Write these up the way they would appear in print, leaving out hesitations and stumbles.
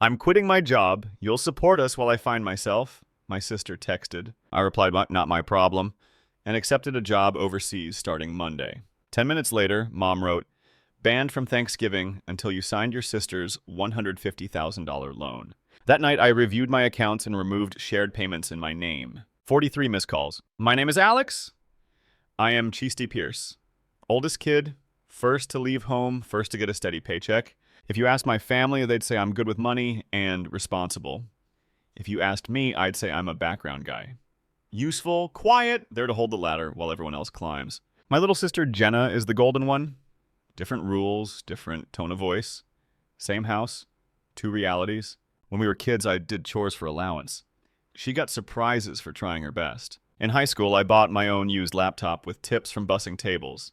I'm quitting my job. You'll support us while I find myself, my sister texted. I replied, not my problem, and accepted a job overseas starting Monday. 10 minutes later, Mom wrote, banned from Thanksgiving until you signed your sister's $150,000 loan. That night, I reviewed my accounts and removed shared payments in my name. 43 missed calls. My name is Alex. I am Cheesty Pierce. Oldest kid, first to leave home, first to get a steady paycheck. If you asked my family, they'd say I'm good with money and responsible. If you asked me, I'd say I'm a background guy. Useful, quiet, there to hold the ladder while everyone else climbs. My little sister Jenna is the golden one. Different rules, different tone of voice. Same house, two realities. When we were kids, I did chores for allowance. She got surprises for trying her best. In high school, I bought my own used laptop with tips from bussing tables.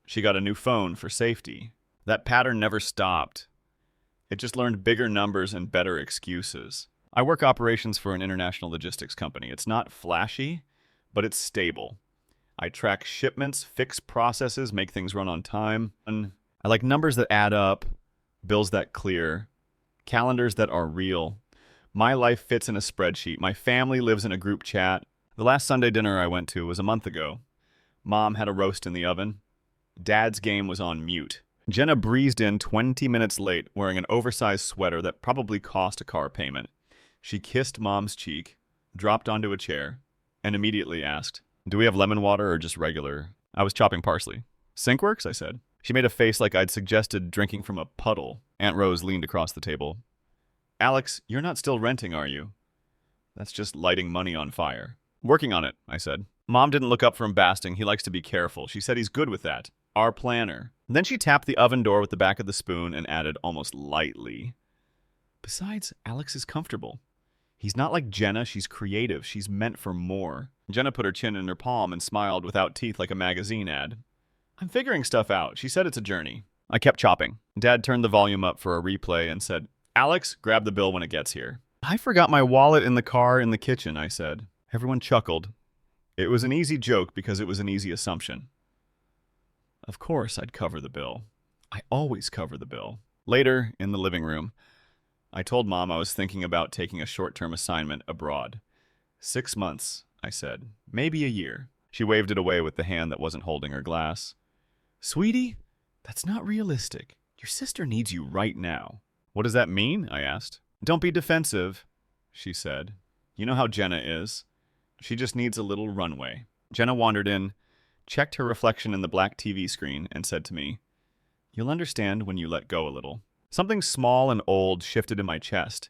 She got a new phone for safety. That pattern never stopped. It just learned bigger numbers and better excuses. I work operations for an international logistics company. It's not flashy, but it's stable. I track shipments, fix processes, make things run on time. And I like numbers that add up, bills that clear, calendars that are real. My life fits in a spreadsheet. My family lives in a group chat. The last Sunday dinner I went to was a month ago. Mom had a roast in the oven. Dad's game was on mute. Jenna breezed in 20 minutes late, wearing an oversized sweater that probably cost a car payment. She kissed Mom's cheek, dropped onto a chair, and immediately asked, do we have lemon water or just regular? I was chopping parsley. Sink works, I said. She made a face like I'd suggested drinking from a puddle. Aunt Rose leaned across the table. Alex, you're not still renting, are you? That's just lighting money on fire. Working on it, I said. Mom didn't look up from basting. He likes to be careful. She said he's good with that. Our planner. Then she tapped the oven door with the back of the spoon and added almost lightly, besides, Alex is comfortable. He's not like Jenna. She's creative. She's meant for more. Jenna put her chin in her palm and smiled without teeth like a magazine ad. I'm figuring stuff out. She said it's a journey. I kept chopping. Dad turned the volume up for a replay and said, Alex, grab the bill when it gets here. I forgot my wallet in the car in the kitchen, I said. Everyone chuckled. It was an easy joke because it was an easy assumption. Of course I'd cover the bill. I always cover the bill. Later, in the living room, I told Mom I was thinking about taking a short-term assignment abroad. 6 months, I said. Maybe a year. She waved it away with the hand that wasn't holding her glass. Sweetie, that's not realistic. Your sister needs you right now. What does that mean? I asked. Don't be defensive, she said. You know how Jenna is. She just needs a little runway. Jenna wandered in, checked her reflection in the black TV screen, and said to me, you'll understand when you let go a little. Something small and old shifted in my chest.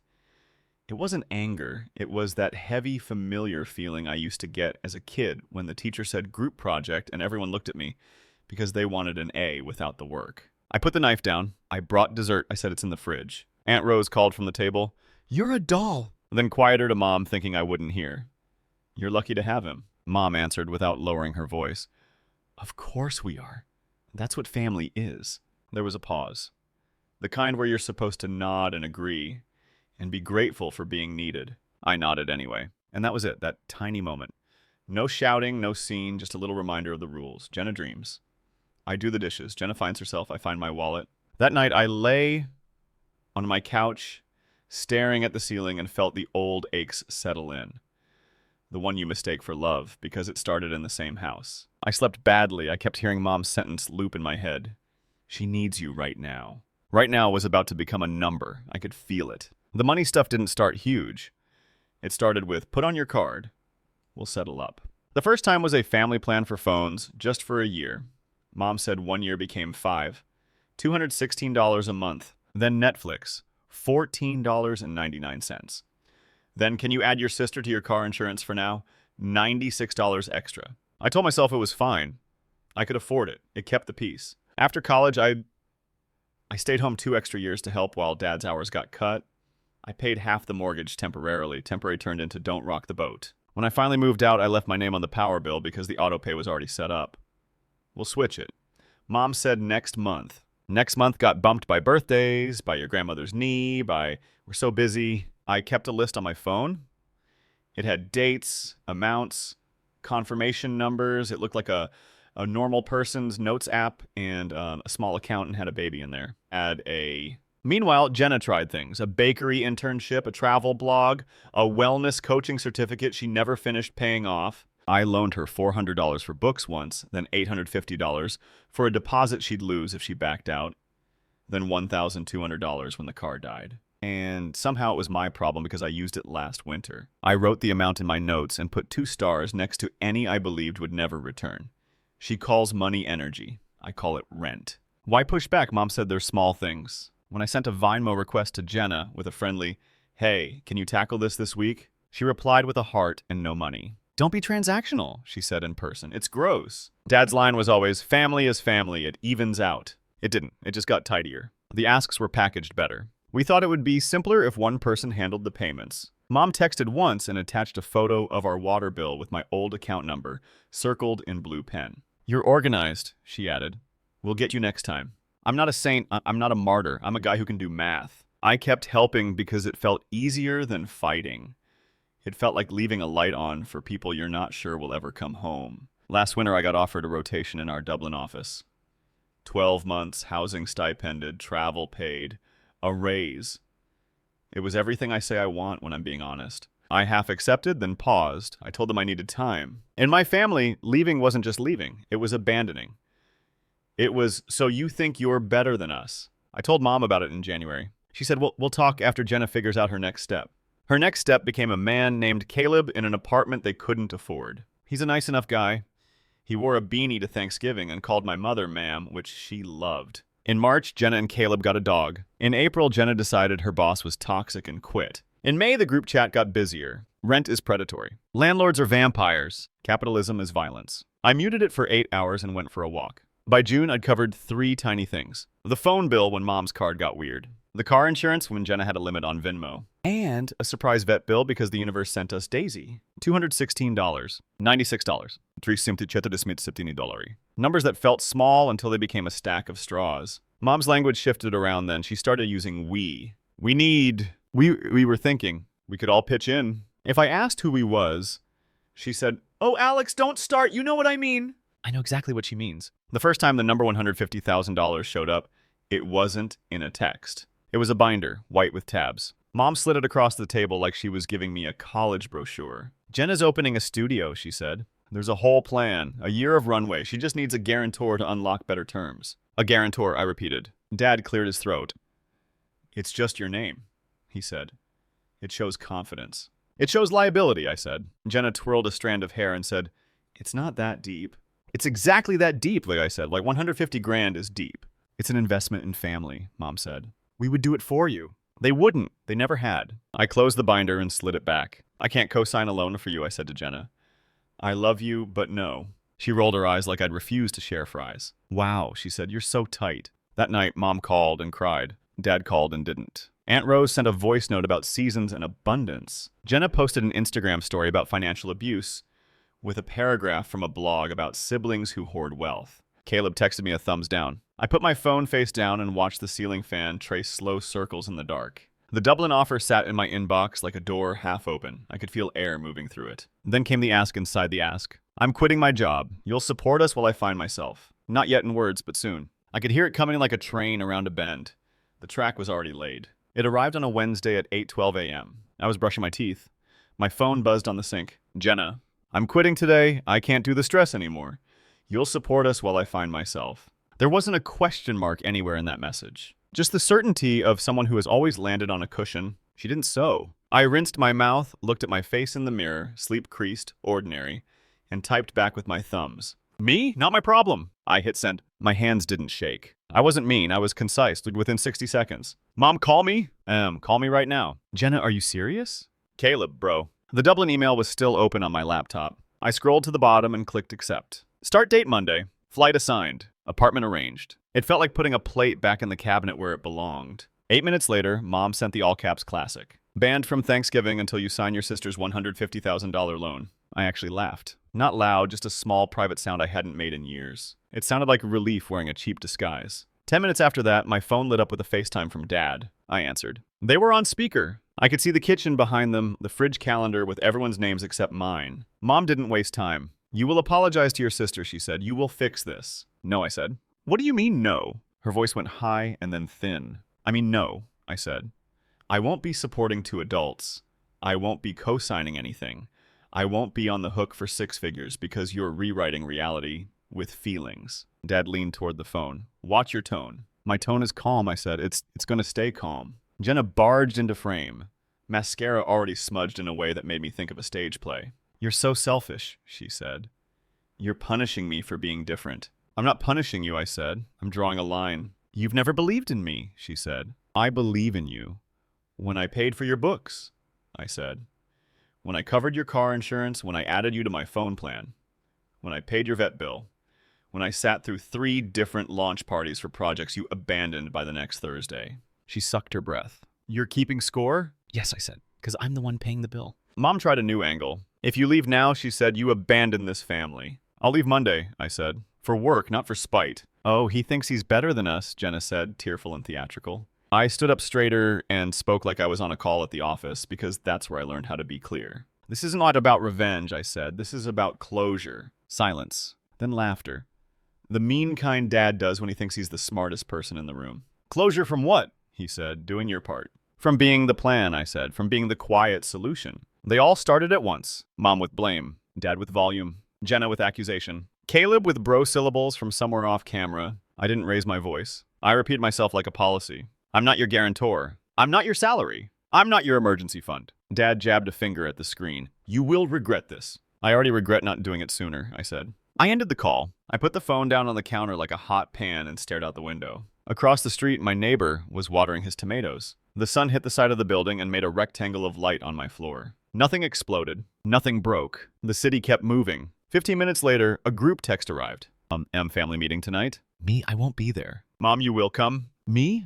It wasn't anger. It was that heavy, familiar feeling I used to get as a kid when the teacher said group project and everyone looked at me because they wanted an A without the work. I put the knife down. I brought dessert. I said it's in the fridge. Aunt Rose called from the table, you're a doll. Then quieter to Mom, thinking I wouldn't hear. You're lucky to have him, Mom answered without lowering her voice. Of course we are. That's what family is. There was a pause. The kind where you're supposed to nod and agree and be grateful for being needed. I nodded anyway. And that was it, that tiny moment. No shouting, no scene, just a little reminder of the rules. Jenna dreams. I do the dishes. Jenna finds herself. I find my wallet. That night, I lay on my couch, staring at the ceiling, and felt the old aches settle in. The one you mistake for love, because it started in the same house. I slept badly. I kept hearing Mom's sentence loop in my head. She needs you right now. Right now was about to become a number. I could feel it. The money stuff didn't start huge. It started with, put on your card. We'll settle up. The first time was a family plan for phones, just for a year. Mom said 1 year became 5. $216 a month. Then Netflix, $14.99. Then can you add your sister to your car insurance for now? $96 extra. I told myself it was fine. I could afford it. It kept the peace. After college, I stayed home 2 extra years to help while Dad's hours got cut. I paid half the mortgage temporarily. Temporary turned into don't rock the boat. When I finally moved out, I left my name on the power bill because the auto pay was already set up. We'll switch it. Mom said next month. Next month got bumped by birthdays, by your grandmother's knee, by we're so busy. I kept a list on my phone. It had dates, amounts, confirmation numbers. It looked like a normal person's notes app, and a small account and had a baby in there. Add a Meanwhile, Jenna tried things: a bakery internship, a travel blog, a wellness coaching certificate she never finished paying off. I loaned her $400 for books once, then $850 for a deposit she'd lose if she backed out, then $1,200 when the car died. And somehow it was my problem because I used it last winter. I wrote the amount in my notes and put 2 stars next to any I believed would never return. She calls money energy. I call it rent. Why push back? Mom said they're small things. When I sent a Venmo request to Jenna with a friendly, "Hey, can you tackle this week?" she replied with a heart and no money. "Don't be transactional," she said in person. "It's gross." Dad's line was always, "Family is family. It evens out." It didn't. It just got tidier. The asks were packaged better. We thought it would be simpler if one person handled the payments. Mom texted once and attached a photo of our water bill with my old account number, circled in blue pen. "You're organized," she added. "We'll get you next time." I'm not a saint. I'm not a martyr. I'm a guy who can do math. I kept helping because it felt easier than fighting. It felt like leaving a light on for people you're not sure will ever come home. Last winter, I got offered a rotation in our Dublin office. 12 months, housing stipended, travel paid, a raise. It was everything I say I want when I'm being honest. I half accepted, then paused. I told them I needed time. In my family, leaving wasn't just leaving. It was abandoning. It was, "So you think you're better than us?" I told Mom about it in January. She said, we'll talk after Jenna figures out her next step. Her next step became a man named Caleb in an apartment they couldn't afford. He's a nice enough guy. He wore a beanie to Thanksgiving and called my mother ma'am, which she loved. In March, Jenna and Caleb got a dog. In April, Jenna decided her boss was toxic and quit. In May, the group chat got busier. Rent is predatory. Landlords are vampires. Capitalism is violence. I muted it for 8 hours and went for a walk. By June, I'd covered 3 tiny things. The phone bill when Mom's card got weird. The car insurance when Jenna had a limit on Venmo. And a surprise vet bill because the universe sent us Daisy. $216. $96. $374. Numbers that felt small until they became a stack of straws. Mom's language shifted around then. She started using we. We were thinking we could all pitch in. If I asked who he was, she said, "Oh, Alex, don't start. You know what I mean." I know exactly what she means. The first time the number $150,000 showed up, it wasn't in a text. It was a binder, white with tabs. Mom slid it across the table like she was giving me a college brochure. "Jenna's opening a studio," she said. "There's a whole plan, a year of runway. She just needs a guarantor to unlock better terms." "A guarantor," I repeated. Dad cleared his throat. "It's just your name," he said. "It shows confidence." "It shows liability," I said. Jenna twirled a strand of hair and said, "It's not that deep." "It's exactly that deep," like I said. Like 150 grand is deep. "It's an investment in family," Mom said. "We would do it for you." They wouldn't. They never had. I closed the binder and slid it back. "I can't co-sign a loan for you," I said to Jenna. "I love you, but no." She rolled her eyes like I'd refused to share fries. "Wow," she said, "you're so tight." That night, Mom called and cried. Dad called and didn't. Aunt Rose sent a voice note about seasons and abundance. Jenna posted an Instagram story about financial abuse with a paragraph from a blog about siblings who hoard wealth. Caleb texted me a thumbs down. I put my phone face down and watched the ceiling fan trace slow circles in the dark. The Dublin offer sat in my inbox like a door half open. I could feel air moving through it. Then came the ask inside the ask. "I'm quitting my job. You'll support us while I find myself." Not yet in words, but soon. I could hear it coming like a train around a bend. The track was already laid. It arrived on a Wednesday at 8:12 a.m. I was brushing my teeth. My phone buzzed on the sink. "Jenna, I'm quitting today. I can't do the stress anymore. You'll support us while I find myself." There wasn't a question mark anywhere in that message. Just the certainty of someone who has always landed on a cushion. She didn't sew. I rinsed my mouth, looked at my face in the mirror, sleep creased, ordinary, and typed back with my thumbs. "Me? Not my problem." I hit send. My hands didn't shake. I wasn't mean. I was concise, within 60 seconds. "Mom, call me?" Call me right now." "Jenna, are you serious?" "Caleb, bro." The Dublin email was still open on my laptop. I scrolled to the bottom and clicked accept. Start date Monday. Flight assigned. Apartment arranged. It felt like putting a plate back in the cabinet where it belonged. 8 minutes later, Mom sent the all-caps classic. "Banned from Thanksgiving until you sign your sister's $150,000 loan." I actually laughed. Not loud, just a small private sound I hadn't made in years. It sounded like relief wearing a cheap disguise. 10 minutes after that, my phone lit up with a FaceTime from Dad. I answered. They were on speaker. I could see the kitchen behind them, the fridge calendar with everyone's names except mine. Mom didn't waste time. "You will apologize to your sister," she said. "You will fix this." "No," I said. "What do you mean, no?" Her voice went high and then thin. I mean, no, I said. I won't be supporting two adults. I won't be co-signing anything. I won't be on the hook for six figures because you're rewriting reality with feelings. Dad leaned toward the phone. Watch your tone. My tone is calm, I said. It's going to stay calm. Jenna barged into frame. Mascara already smudged in a way that made me think of a stage play. You're so selfish, she said. You're punishing me for being different. I'm not punishing you, I said. I'm drawing a line. You've never believed in me, she said. I believe in you. When I paid for your books, I said. When I covered your car insurance, when I added you to my phone plan. When I paid your vet bill. When I sat through 3 different launch parties for projects you abandoned by the next Thursday. She sucked her breath. You're keeping score? Yes, I said, because I'm the one paying the bill. Mom tried a new angle. If you leave now, she said, you abandon this family. I'll leave Monday, I said. For work, not for spite. Oh, he thinks he's better than us, Jenna said, tearful and theatrical. I stood up straighter and spoke like I was on a call at the office, because that's where I learned how to be clear. This is not about revenge, I said. This is about closure. Silence. Then laughter. The mean kind Dad does when he thinks he's the smartest person in the room. Closure from what? He said, doing your part. From being the plan, I said. From being the quiet solution. They all started at once. Mom with blame. Dad with volume. Jenna with accusation. Caleb with bro syllables from somewhere off camera. I didn't raise my voice. I repeated myself like a policy. I'm not your guarantor. I'm not your salary. I'm not your emergency fund. Dad jabbed a finger at the screen. You will regret this. I already regret not doing it sooner, I said. I ended the call. I put the phone down on the counter like a hot pan and stared out the window. Across the street, my neighbor was watering his tomatoes. The sun hit the side of the building and made a rectangle of light on my floor. Nothing exploded. Nothing broke. The city kept moving. 15 minutes later, a group text arrived. Family meeting tonight? Me, I won't be there. Mom, you will come? Me?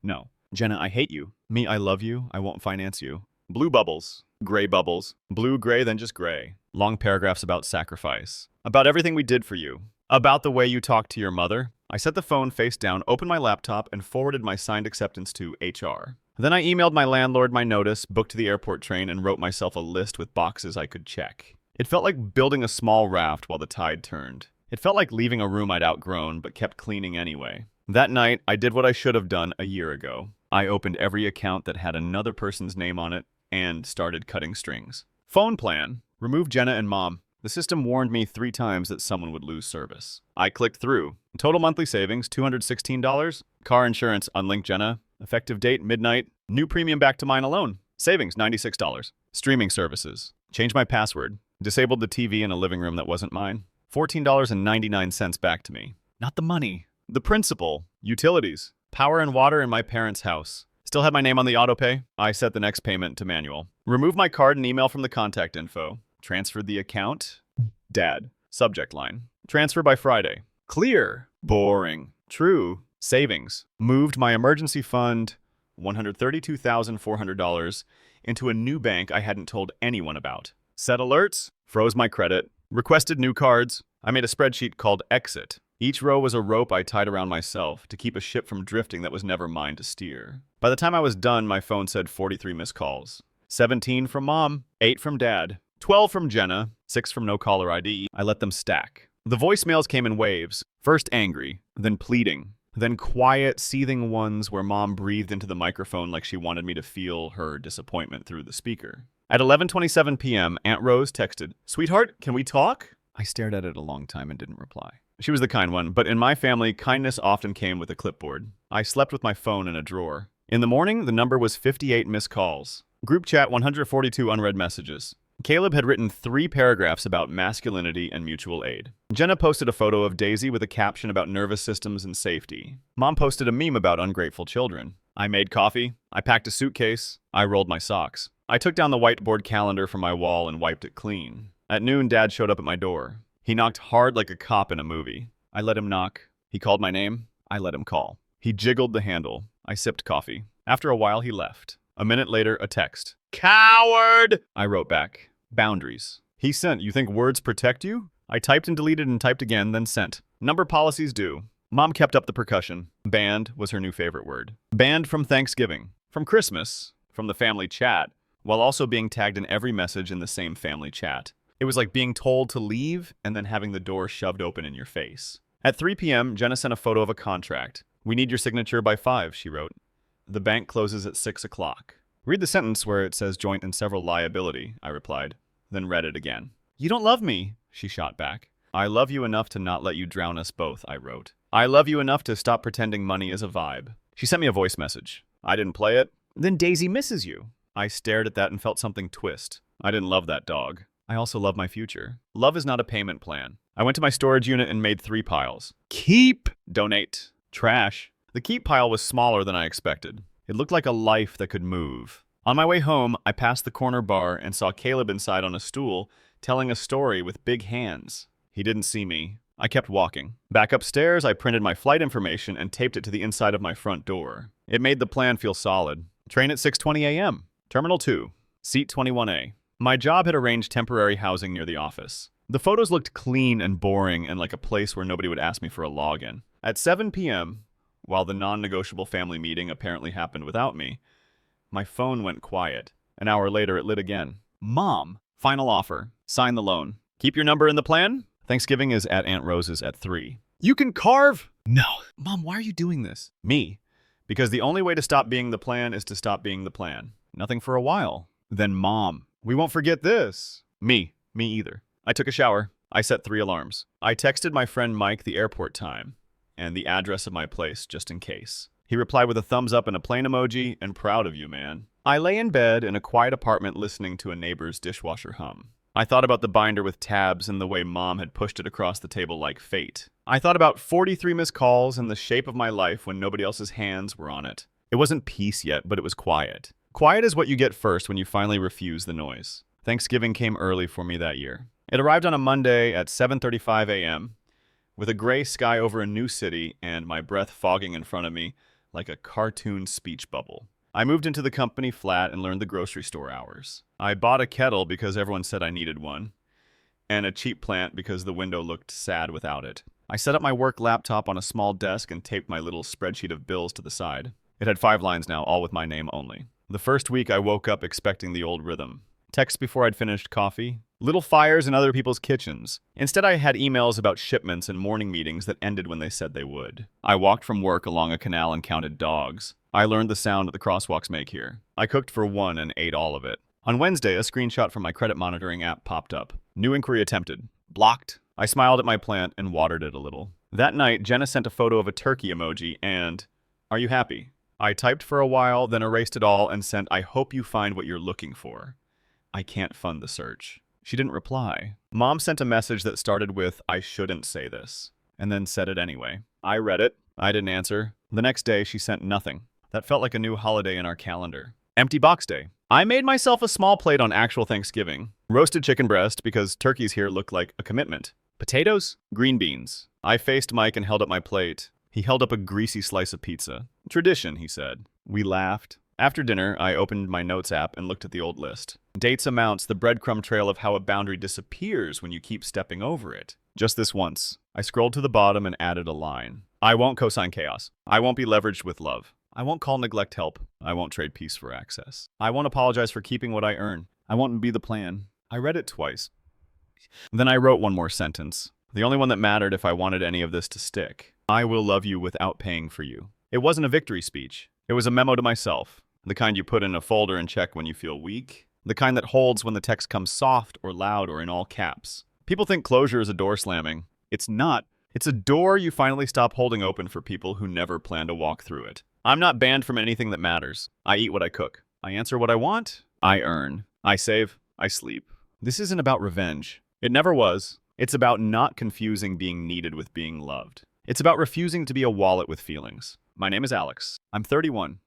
No. Jenna, I hate you. Me, I love you. I won't finance you. Blue bubbles. Gray bubbles. Blue, gray, then just gray. Long paragraphs about sacrifice. About everything we did for you. About the way you talked to your mother. I set the phone face down, opened my laptop, and forwarded my signed acceptance to HR. Then I emailed my landlord my notice, booked the airport train, and wrote myself a list with boxes I could check. It felt like building a small raft while the tide turned. It felt like leaving a room I'd outgrown, but kept cleaning anyway. That night, I did what I should have done a year ago. I opened every account that had another person's name on it and started cutting strings. Phone plan. Remove Jenna and Mom. The system warned me 3 times that someone would lose service. I clicked through. Total monthly savings, $216. Car insurance, unlink Jenna. Effective date, midnight. New premium back to mine alone. Savings, $96. Streaming services. Changed my password. Disabled the TV in a living room that wasn't mine. $14.99 back to me. Not the money. The principal. Utilities. Power and water in my parents' house. Still had my name on the autopay. I set the next payment to manual. Removed my card and email from the contact info. Transferred the account. Dad. Subject line. Transfer by Friday. Clear. Boring. True. Savings. Moved my emergency fund, $132,400, into a new bank I hadn't told anyone about. Set alerts. Froze my credit. Requested new cards. I made a spreadsheet called Exit. Each row was a rope I tied around myself to keep a ship from drifting that was never mine to steer. By the time I was done, my phone said 43 missed calls. 17 from Mom, 8 from Dad, 12 from Jenna, 6 from no caller ID. I let them stack. The voicemails came in waves, first angry, then pleading, then quiet, seething ones where Mom breathed into the microphone like she wanted me to feel her disappointment through the speaker. At 11:27 p.m., Aunt Rose texted, "Sweetheart, can we talk?" I stared at it a long time and didn't reply. She was the kind one, but in my family, kindness often came with a clipboard. I slept with my phone in a drawer. In the morning, the number was 58 missed calls. Group chat, 142 unread messages. Caleb had written 3 paragraphs about masculinity and mutual aid. Jenna posted a photo of Daisy with a caption about nervous systems and safety. Mom posted a meme about ungrateful children. I made coffee. I packed a suitcase. I rolled my socks. I took down the whiteboard calendar from my wall and wiped it clean. At noon, Dad showed up at my door. He knocked hard like a cop in a movie. I let him knock. He called my name. I let him call. He jiggled the handle. I sipped coffee. After a while, he left. A minute later, a text. "Coward!" I wrote back. Boundaries. He sent, "You think words protect you?" I typed and deleted and typed again, then sent. Number policies do. Mom kept up the percussion. Banned was her new favorite word. Banned from Thanksgiving, from Christmas, from the family chat, while also being tagged in every message in the same family chat. It was like being told to leave and then having the door shoved open in your face. At 3 p.m., Jenna sent a photo of a contract. We need your signature by 5, she wrote. The bank closes at 6 o'clock. Read the sentence where it says joint and several liability, I replied, then read it again. You don't love me, she shot back. I love you enough to not let you drown us both, I wrote. I love you enough to stop pretending money is a vibe. She sent me a voice message. I didn't play it. Then Daisy misses you. I stared at that and felt something twist. I didn't love that dog. I also love my future. Love is not a payment plan. I went to my storage unit and made 3 piles. Keep, donate, trash. The keep pile was smaller than I expected. It looked like a life that could move. On my way home, I passed the corner bar and saw Caleb inside on a stool, telling a story with big hands. He didn't see me. I kept walking. Back upstairs, I printed my flight information and taped it to the inside of my front door. It made the plan feel solid. Train at 6:20 a.m. Terminal 2. Seat 21A. My job had arranged temporary housing near the office. The photos looked clean and boring and like a place where nobody would ask me for a login. At 7 p.m., while the non-negotiable family meeting apparently happened without me, my phone went quiet. An hour later, it lit again. Mom, final offer. Sign the loan. Keep your number in the plan? Thanksgiving is at Aunt Rose's at 3. You can carve? No. Mom, why are you doing this? Me. Because the only way to stop being the plan is to stop being the plan. Nothing for a while. Then Mom, we won't forget this. Me either. I took a shower. I set 3 alarms. I texted my friend Mike the airport time and the address of my place just in case. He replied with a thumbs up and a plane emoji and proud of you, man. I lay in bed in a quiet apartment listening to a neighbor's dishwasher hum. I thought about the binder with tabs and the way Mom had pushed it across the table like fate. I thought about 43 missed calls and the shape of my life when nobody else's hands were on it. It wasn't peace yet, but it was quiet. Quiet is what you get first when you finally refuse the noise. Thanksgiving came early for me that year. It arrived on a Monday at 7:35 a.m. with a gray sky over a new city and my breath fogging in front of me like a cartoon speech bubble. I moved into the company flat and learned the grocery store hours. I bought a kettle because everyone said I needed one, and a cheap plant because the window looked sad without it. I set up my work laptop on a small desk and taped my little spreadsheet of bills to the side. It had 5 lines now, all with my name only. The first week I woke up expecting the old rhythm. Texts before I'd finished coffee, little fires in other people's kitchens. Instead, I had emails about shipments and morning meetings that ended when they said they would. I walked from work along a canal and counted dogs. I learned the sound that the crosswalks make here. I cooked for 1 and ate all of it. On Wednesday, a screenshot from my credit monitoring app popped up. New inquiry attempted. Blocked. I smiled at my plant and watered it a little. That night, Jenna sent a photo of a turkey emoji and, "Are you happy?" I typed for a while, then erased it all and sent, "I hope you find what you're looking for. I can't fund the search." She didn't reply. Mom sent a message that started with, "I shouldn't say this," and then said it anyway. I read it. I didn't answer. The next day, she sent nothing. That felt like a new holiday in our calendar. Empty box day. I made myself a small plate on actual Thanksgiving. Roasted chicken breast because turkeys here look like a commitment. Potatoes? Green beans. I faced Mike and held up my plate. He held up a greasy slice of pizza. Tradition, he said. We laughed. After dinner, I opened my notes app and looked at the old list. Dates, amounts, the breadcrumb trail of how a boundary disappears when you keep stepping over it. Just this once. I scrolled to the bottom and added a line. I won't cosign chaos. I won't be leveraged with love. I won't call neglect help. I won't trade peace for access. I won't apologize for keeping what I earn. I won't be the plan. I read it twice. Then I wrote one more sentence. The only one that mattered if I wanted any of this to stick. I will love you without paying for you. It wasn't a victory speech. It was a memo to myself. The kind you put in a folder and check when you feel weak. The kind that holds when the text comes soft or loud or in all caps. People think closure is a door slamming. It's not. It's a door you finally stop holding open for people who never plan to walk through it. I'm not banned from anything that matters. I eat what I cook. I answer what I want. I earn. I save. I sleep. This isn't about revenge. It never was. It's about not confusing being needed with being loved. It's about refusing to be a wallet with feelings. My name is Alex. I'm 31.